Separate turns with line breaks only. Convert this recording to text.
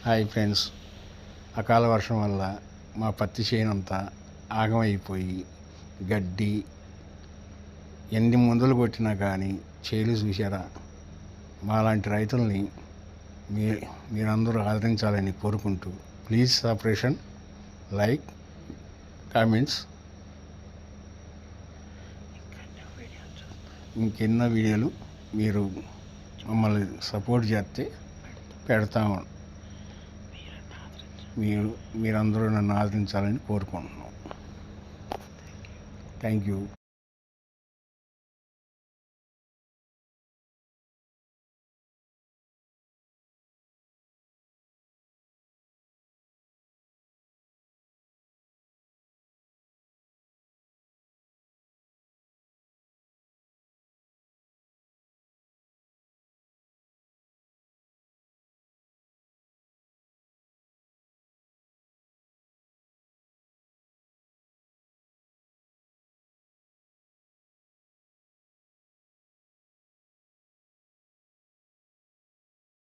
Hi friends, అకాల వర్షం వల్ల మా పత్తి చేనంతా ఆగమైపోయి గడ్డి ఎన్ని మందులు కొట్టినా కానీ చేలు చూసారా. మాలాంటి రైతుల్ని మీరందరూ ఆదరించాలని కోరుకుంటూ ప్లీజ్ సపరేషన్ లైక్ కామెంట్స్. ఇంకెన్నో వీడియోలు మీరు మమ్మల్ని సపోర్ట్ చేస్తే పెడతాము. మీరందరూ నన్ను ఆదరించాలని కోరుకుంటున్నాం. Thank you.